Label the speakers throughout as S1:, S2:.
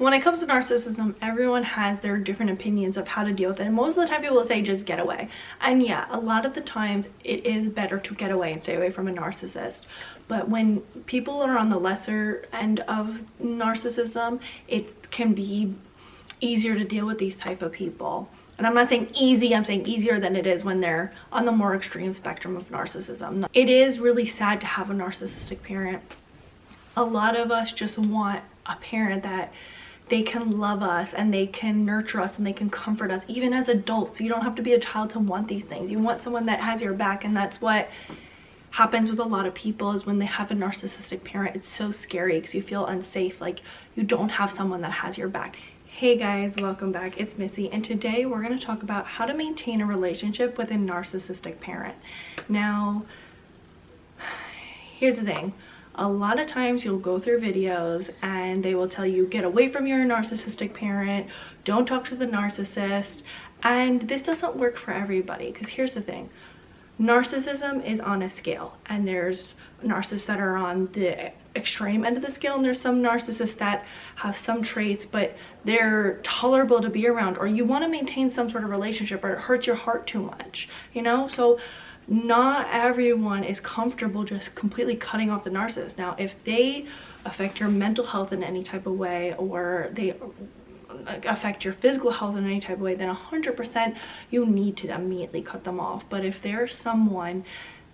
S1: when it comes to narcissism, everyone has their different opinions of how to deal with it, and most of the time people will say just get away. And yeah, a lot of the times it is better to get away and stay away from a narcissist. But when people are on the lesser end of narcissism, it can be easier to deal with these type of people. And I'm not saying easy, I'm saying easier than it is when they're on the more extreme spectrum of narcissism. It is really sad to have a narcissistic parent. A lot of us just want a parent that they can love us and they can nurture us and they can comfort us even as adults. You don't have to be a child to want these things. You want someone that has your back, and that's what happens with a lot of people is when they have a narcissistic parent. It's so scary because you feel unsafe, like you don't have someone that has your back. Hey guys, welcome back. It's Missy, and today we're going to talk about how to maintain a relationship with a narcissistic parent. Now, here's the thing. A lot of times you'll go through videos and they will tell you get away from your narcissistic parent, don't talk to the narcissist, and this doesn't work for everybody. Because here's the thing, narcissism is on a scale, and there's narcissists that are on the extreme end of the scale, and there's some narcissists that have some traits but they're tolerable to be around, or you want to maintain some sort of relationship, or it hurts your heart too much, you know. So not everyone is comfortable just completely cutting off the narcissist. Now, if they affect your mental health in any type of way, or they affect your physical health in any type of way, then 100% you need to immediately cut them off. But if there's someone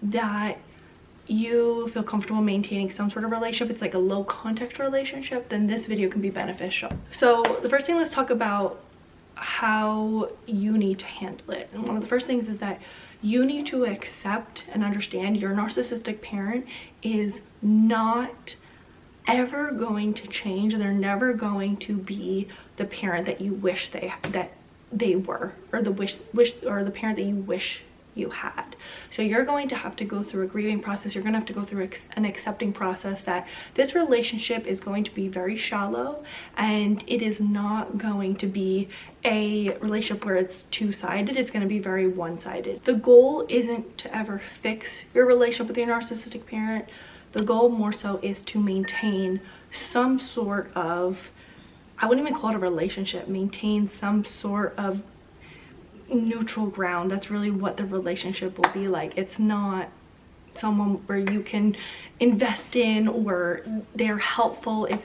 S1: that you feel comfortable maintaining some sort of relationship, it's like a low contact relationship, then this video can be beneficial. So the first thing, let's talk about how you need to handle it. And one of the first things is that you need to accept and understand your narcissistic parent is not ever going to change. They're never going to be the parent that you wish they were, or the parent that you wish you had. So you're going to have to go through a grieving process. You're going to have to go through an accepting process that this relationship is going to be very shallow, and it is not going to be a relationship where it's two-sided. It's going to be very one-sided. The goal isn't to ever fix your relationship with your narcissistic parent. The goal more so is to maintain some sort of, I wouldn't even call it a relationship, maintain some sort of neutral ground. That's really what the relationship will be like. It's not someone where you can invest in or they're helpful. It's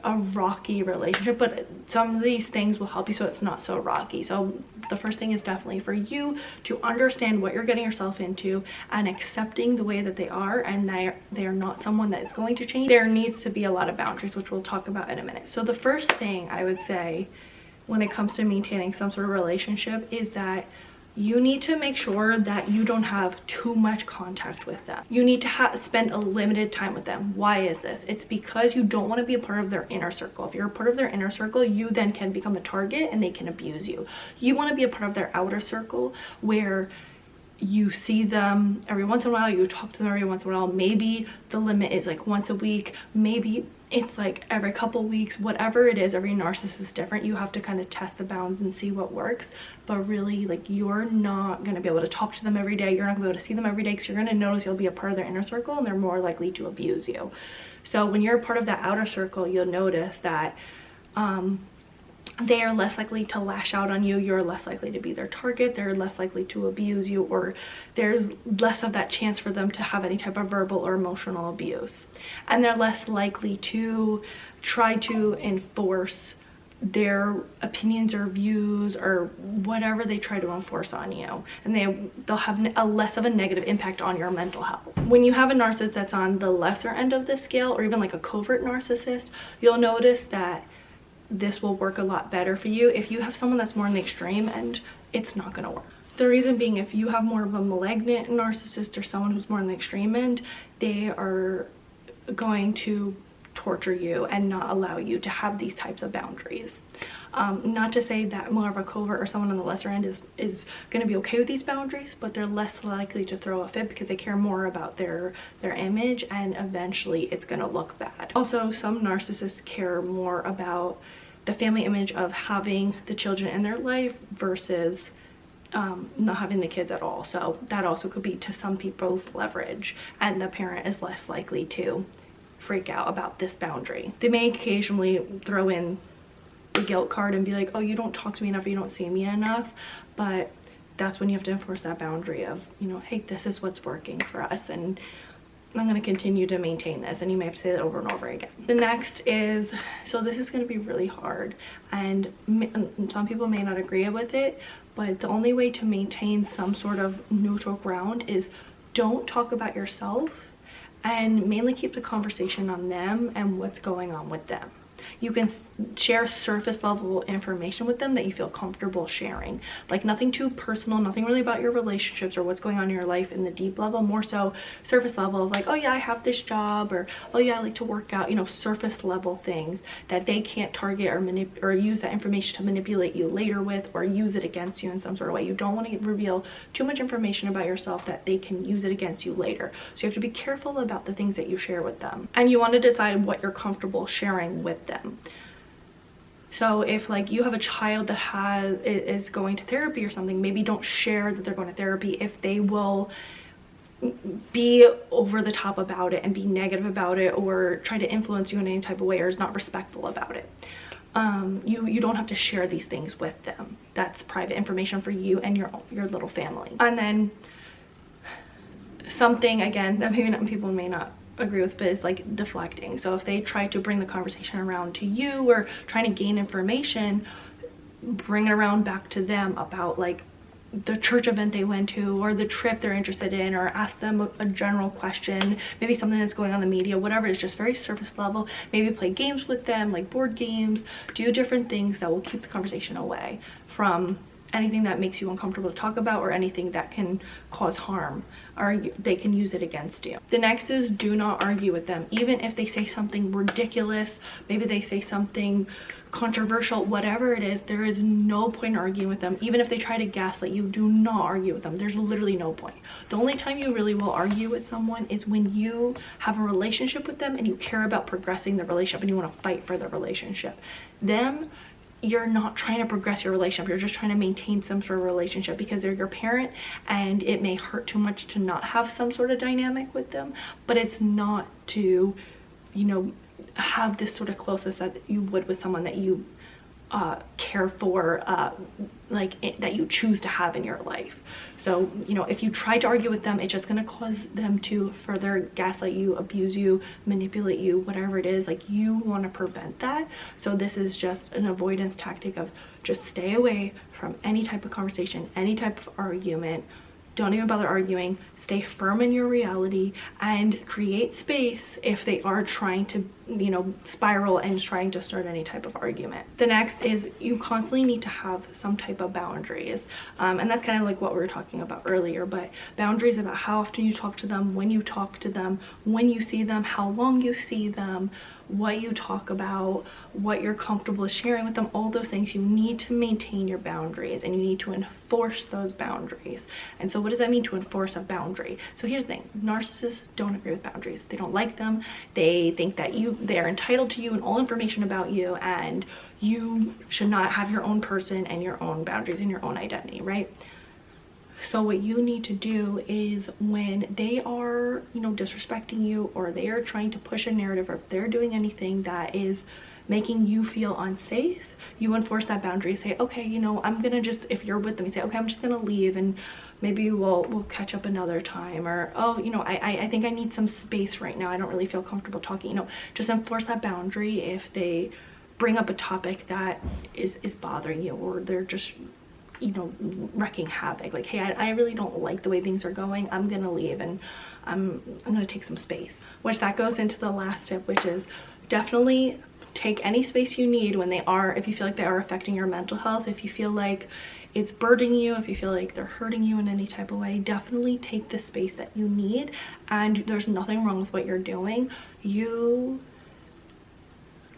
S1: a rocky relationship, but some of these things will help you so it's not so rocky. So the first thing is definitely for you to understand what you're getting yourself into and accepting the way that they are, and they are not someone that is going to change. There needs to be a lot of boundaries, which we'll talk about in a minute. So the first thing I would say when it comes to maintaining some sort of relationship is that you need to make sure that you don't have too much contact with them. You need to spend a limited time with them. Why is this? It's because you don't want to be a part of their inner circle. If you're a part of their inner circle, you then can become a target and they can abuse you. You want to be a part of their outer circle where you see them every once in a while, you talk to them every once in a while. Maybe the limit is like once a week, maybe it's like every couple weeks, whatever it is. Every narcissist is different. You have to kind of test the bounds and see what works. But really, like, you're not going to be able to talk to them every day. You're not going to be able to see them every day, because you're going to notice you'll be a part of their inner circle and they're more likely to abuse you. So when you're a part of that outer circle, you'll notice that they are less likely to lash out on you. You're less likely to be their target. They're less likely to abuse you, or there's less of that chance for them to have any type of verbal or emotional abuse. And they're less likely to try to enforce their opinions or views or whatever they try to enforce on you, and they'll have a less of a negative impact on your mental health. When you have a narcissist that's on the lesser end of the scale, or even like a covert narcissist, you'll notice that this will work a lot better for you. If you have someone that's more on the extreme end, it's not going to work. The reason being, if you have more of a malignant narcissist or someone who's more on the extreme end, they are going to torture you and not allow you to have these types of boundaries. Not to say that more of a covert or someone on the lesser end is going to be okay with these boundaries, but they're less likely to throw a fit because they care more about their image, and eventually it's going to look bad. Also, some narcissists care more about the family image of having the children in their life versus not having the kids at all. So that also could be to some people's leverage, and the parent is less likely to freak out about this boundary. They may occasionally throw in the guilt card and be like, oh, you don't talk to me enough, you don't see me enough, but that's when you have to enforce that boundary of, you know, hey, this is what's working for us, and I'm going to continue to maintain this. And you may have to say that over and over again. The next is, so this is going to be really hard, and some people may not agree with it, but the only way to maintain some sort of neutral ground is don't talk about yourself, and mainly keep the conversation on them and what's going on with them. You can share surface level information with them that you feel comfortable sharing, like nothing too personal, nothing really about your relationships or what's going on in your life in the deep level, more so surface level of like, oh yeah, I have this job, or oh yeah, I like to work out, you know, surface level things that they can't target or use that information to manipulate you later with, or use it against you in some sort of way. You don't want to reveal too much information about yourself that they can use it against you later. So you have to be careful about the things that you share with them, and you want to decide what you're comfortable sharing with them. So if like you have a child that is going to therapy or something, maybe don't share that they're going to therapy if they will be over the top about it and be negative about it, or try to influence you in any type of way, or is not respectful about it. You don't have to share these things with them. That's private information for you and your little family. And then something, again, that maybe people may not agree with, but it's like deflecting. So if they try to bring the conversation around to you, or trying to gain information, bring it around back to them about like the church event they went to, or the trip they're interested in, or ask them a general question, maybe something that's going on in the media, whatever. It's just very surface level. Maybe play games with them, like board games, do different things that will keep the conversation away from anything that makes you uncomfortable to talk about, or anything that can cause harm, or they can use it against you. The next is, do not argue with them. Even if they say something ridiculous, maybe they say something controversial, whatever it is, there is no point in arguing with them. Even if they try to gaslight you, do not argue with them. There's literally no point. The only time you really will argue with someone is when you have a relationship with them and you care about progressing the relationship and you want to fight for the relationship. Them, you're not trying to progress your relationship, you're just trying to maintain some sort of relationship because they're your parent, and it may hurt too much to not have some sort of dynamic with them, but it's not to, you know, have this sort of closeness that you would with someone that you care for, that you choose to have in your life. So, you know, if you try to argue with them, it's just going to cause them to further gaslight you, abuse you, manipulate you, whatever it is. Like, you want to prevent that. So this is just an avoidance tactic of just stay away from any type of conversation, any type of argument. Don't even bother arguing. Stay firm in your reality and create space if they are trying to, you know, spiral and trying to start any type of argument. The next is, you constantly need to have some type of boundaries. And that's kind of like what we were talking about earlier, but boundaries about how often you talk to them, when you talk to them, when you see them, how long you see them, what you talk about, what you're comfortable sharing with them, all those things. You need to maintain your boundaries, and you need to enforce those boundaries. And so what does that mean, to enforce a boundary? So here's the thing, narcissists don't agree with boundaries. They don't like them. They think that they're entitled to you and all information about you, and you should not have your own person and your own boundaries and your own identity, right? So what you need to do is, when they are, you know, disrespecting you, or they are trying to push a narrative, or if they're doing anything that is making you feel unsafe, you enforce that boundary. Say, okay, you know, I'm gonna just, if you're with them, you say, okay, I'm just gonna leave, and maybe we'll catch up another time. Or, oh, you know, I think I need some space right now, I don't really feel comfortable talking. You know, just enforce that boundary if they bring up a topic that is bothering you, or they're just, you know, wrecking havoc. Like, hey, I really don't like the way things are going, I'm gonna leave, and I'm gonna take some space. Which that goes into the last step, which is definitely take any space you need when if you feel like they are affecting your mental health, if you feel like it's burdening you, if you feel like they're hurting you in any type of way, definitely take the space that you need. And there's nothing wrong with what you're doing.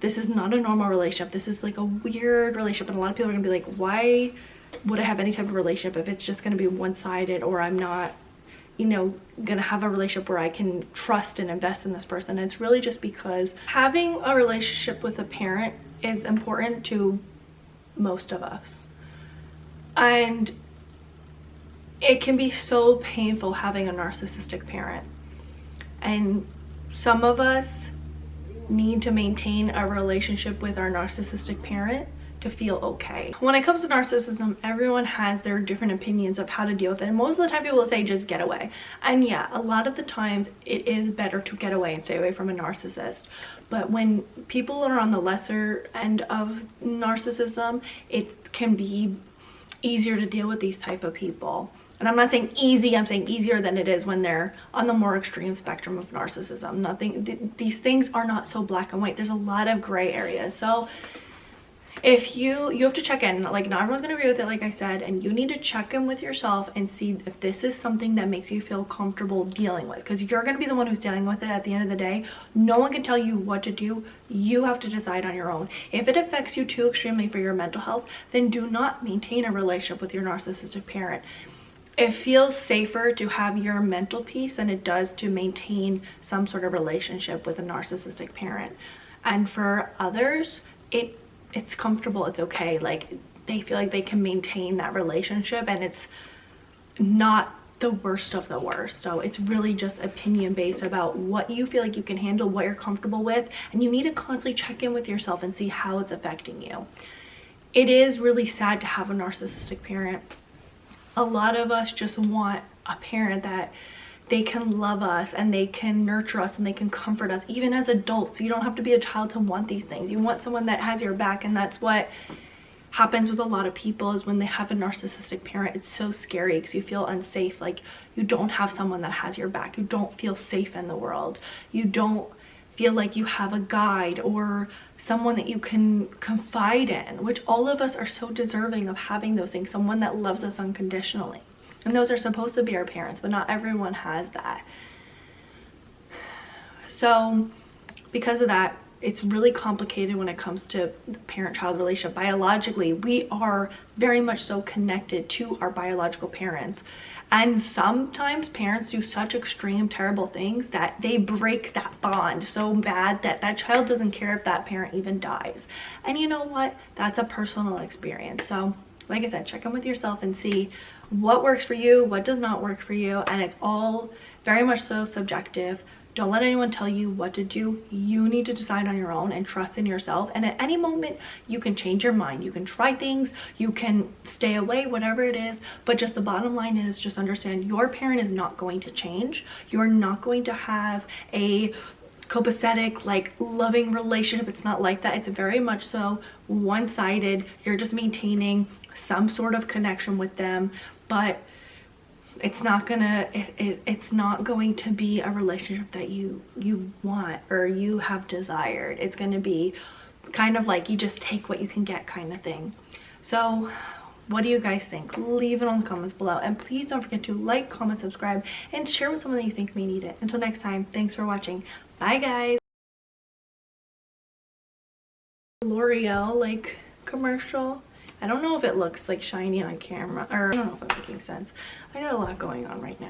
S1: This is not a normal relationship. This is like a weird relationship, and a lot of people are gonna be like, why would I have any type of relationship if it's just going to be one-sided, or I'm not, you know, gonna have a relationship where I can trust and invest in this person? It's really just because having a relationship with a parent is important to most of us, and it can be so painful having a narcissistic parent. And some of us need to maintain a relationship with our narcissistic parent to feel okay. When it comes to narcissism, everyone has their different opinions of how to deal with it, and most of the time people will say just get away. And yeah, a lot of the times it is better to get away and stay away from a narcissist. But when people are on the lesser end of narcissism, it can be easier to deal with these type of people. And I'm not saying easy, I'm saying easier than it is when they're on the more extreme spectrum of narcissism. These things are not so black and white. There's a lot of gray areas. So if you have to check in, like, not everyone's gonna agree with it, like I said, and you need to check in with yourself and see if this is something that makes you feel comfortable dealing with, because you're gonna be the one who's dealing with it at the end of the day. No one can tell you what to do. You have to decide on your own. If it affects you too extremely for your mental health, then do not maintain a relationship with your narcissistic parent. It feels safer to have your mental peace than it does to maintain some sort of relationship with a narcissistic parent. And for others, it's comfortable, it's okay. Like, they feel like they can maintain that relationship and it's not the worst of the worst. So it's really just opinion based about what you feel like you can handle, what you're comfortable with, and you need to constantly check in with yourself and see how it's affecting you. It is really sad to have a narcissistic parent. A lot of us just want a parent that they can love us and they can nurture us and they can comfort us even as adults. You don't have to be a child to want these things. You want someone that has your back, and that's what happens with a lot of people is when they have a narcissistic parent. It's so scary because you feel unsafe. Like, you don't have someone that has your back. You don't feel safe in the world. You don't feel like you have a guide or someone that you can confide in, which all of us are so deserving of having those things. Someone that loves us unconditionally. And those are supposed to be our parents, but not everyone has that. So because of that, it's really complicated when it comes to the parent-child relationship. Biologically, we are very much so connected to our biological parents. And sometimes parents do such extreme, terrible things that they break that bond so bad that that child doesn't care if that parent even dies. And you know what? That's a personal experience. So like I said, check in with yourself and see what works for you, what does not work for you, and it's all very much so subjective. Don't let anyone tell you what to do. You need to decide on your own and trust in yourself. And at any moment, you can change your mind. You can try things, you can stay away, whatever it is. But just the bottom line is just understand your parent is not going to change. You're not going to have a copacetic, like, loving relationship. It's not like that. It's very much so one-sided. You're just maintaining some sort of connection with them, but it's not going to be a relationship that you want or you have desired. It's going to be kind of like you just take what you can get kind of thing. So what do you guys think? Leave it on the comments below, and please don't forget to like, comment, subscribe, and share with someone that you think may need it. Until next time, thanks for watching. Bye guys. L'Oreal like commercial. I don't know if it looks like shiny on camera, or I don't know if I'm making sense. I got a lot going on right now.